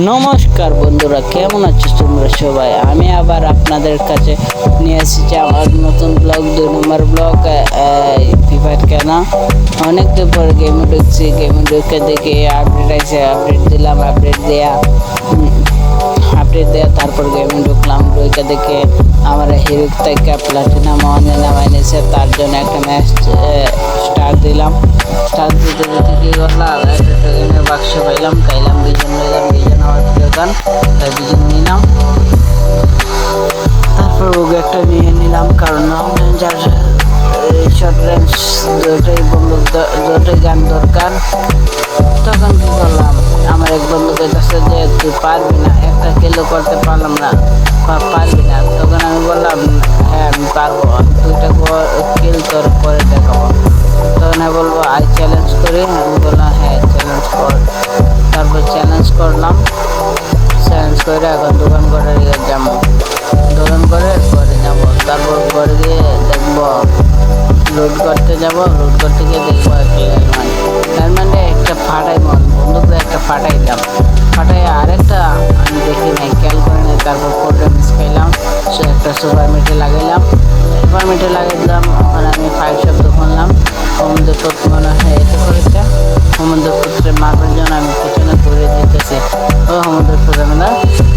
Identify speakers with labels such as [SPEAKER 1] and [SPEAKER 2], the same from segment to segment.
[SPEAKER 1] নমস্কার বন্ধুরা, কেমন আছো তোমরা সবাই? আমি আবার আপনাদের কাছে নিয়ে এসেছি আমার নতুন ব্লগ, 2 নম্বর ব্লগ। ফ্রি ফায়ার কেনা অনেকদিন পর গেমে ঢুকছি। গেমে ঢুকে দেখি আপডেট আছে, আপডেট দিলাম। আপডেট দেওয়া তারপর গেমে ঢুকলাম। ঢুকে দেখে আমার হিরো থেকে প্লাটিনাম ওয়ানে নামাই নিয়েছে। তার জন্য একটা ম্যাচ স্টার দিলাম। স্টার দিতে দিতে কী করলাম, একটা টোকেনের বাক্স পাইলাম, বিজন নিলাম। বিজন আমার প্রিয় গান, তাই বিজন নিলাম। তারপর ওকে একটা নিয়ে নিলাম, কারণ যার শর্ট রেঞ্জ দুটোই গান দরকার। তখন কি করলাম, আমার এক বন্ধুকে কাছে যে তুই পারবি না, একটা কিলো করতে পারলাম না, পারবি না। তখন আমি বললাম হ্যাঁ আমি পারবো, 2টা কিল তোর করে দেখাবো। তখন আমি বলবো আই চ্যালেঞ্জ করি। আমি বললাম হ্যাঁ চ্যালেঞ্জ কর। তারপর চ্যালেঞ্জ করলাম। চ্যালেঞ্জ করে এখন দোকান করে যাবো, দোকান করে যাবো। তারপর ঘরে গিয়ে দেখবো, লুট করতে যাবো। লুট করতে গিয়ে দেখবো তার মানে একটা ফাটাই বন্ধুকে একটা ফাটাইলাম। ফাটাই আরেকটা আমি দেখি নাই, খেয়াল করে নাই। তারপর 4 ড্যামেজ পাইলাম। সে একটা সুপার মিটে লাগাইলাম। সুপার মিটে লাগাই দিলাম। এখন আমি 5 শব্দ শুনলাম। সমুদ্র পুত্র মনে হয় এটা করেছে। সমুদ্র পুত্রের মারবার জন্য আমি পিছনে ঘুরে দিতেছি। ও সমুদ্র পুত্র না,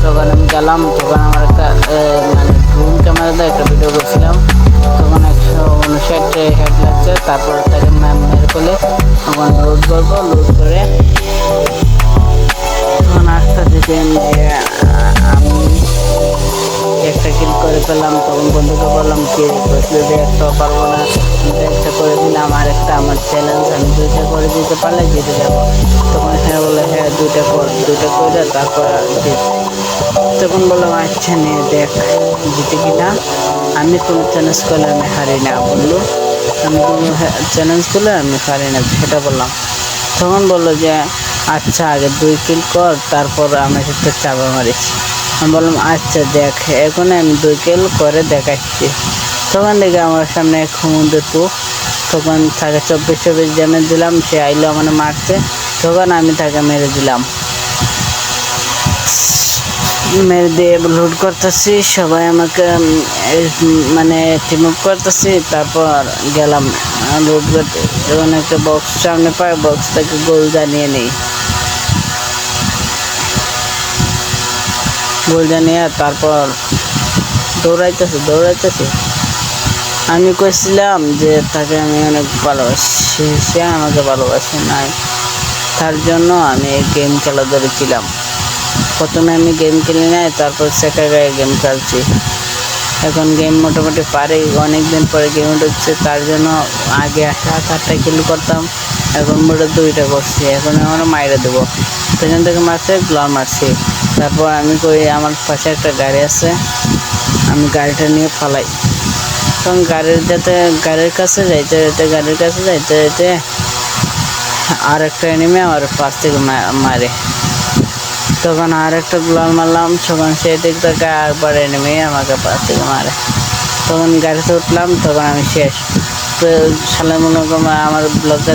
[SPEAKER 1] তখন আমি গেলাম। তখন আমার একটা মানে ড্রোন ক্যামেরা দিয়ে একটা ভিডিও করছিলাম। তখন 159 হেড লাগছে। তারপর তাকে মেরে করলে তখন লোড করবো। লোড করে তখন আস্তে দেখেন যে আমি একটা কিল করে পেলাম। তখন বন্ধুকে বললাম কি বসলে যে একটা পারবো না, একটা করে দিলাম। আর একটা আমার চ্যালেঞ্জ, আমি 2টা করে দিতে পারলে জিতে যাবো। তখন হ্যাঁ বলে হ্যাঁ 2টা কর, 2টা করে তারপর জিত। তখন বললাম আচ্ছা নিয়ে দেখ জিতে কিনা। আমি কোনো চ্যালেঞ্জ করলে আমি হারি না বললো। আমি কোনো চ্যালেঞ্জ করলে আমি হারি না, সেটা বললাম। তখন বললো যে আচ্ছা আগে 2 কিল কর, তারপর আমি একটা চাপা মারিস। আমি বললাম আচ্ছা দেখ, এখন আমি 2 কিল করে দেখাচ্ছি। তখন দেখে আমার সামনে এক সমুদ্রের পুক। তখন তাকে 24 ড্যামেজ দিলাম। সে আইলো মানে মারছে। তখন আমি তাকে মেরে দিলাম। মেরে দিয়ে লুট করতেছি, সবাই আমাকে মানে টিম আপ করতেছি। তারপর গেলাম লুট করতে। যখন একটা বক্স সামনে পাই, বক্স থেকে গোল জানিয়ে নেই। গোল জানিয়ে তারপর দৌড়াইতেছি। আমি কইছিলাম যে তাকে আমি অনেক ভালোবাসি, সে আমাকে ভালোবাসে নাই। তার জন্য আমি এই গেম খেলা ধরেছিলাম। প্রথমে আমি গেম খেলি নাই, তারপর সেকেন্ড গেম খেলছি। এখন গেম মোটামুটি পারে, অনেকদিন পরে গেমে ঢুকছে। তার জন্য আগে 7-8টা কিল করতাম, এখন মোটে 2টা করছি। এখন আমরা মাইরে দেবো। পেছন থেকে মারছে, গ্লার মারছি। তারপর আমি কই আমার পাশে একটা গাড়ি আছে, আমি গাড়িটা নিয়ে ফালাই। তখন গাড়ির কাছে যাইতে আর একটা এনিমি আমার পাশ থেকে মারে। তখন আর একটা গ্লার মারলাম। তখন সেই দিক থেকে একবার এনিমি আমাকে পাশ থেকে মারে। তখন গাড়িতে উঠলাম, তখন আমি শেষ। তো সালের মনে আমার ব্লগটা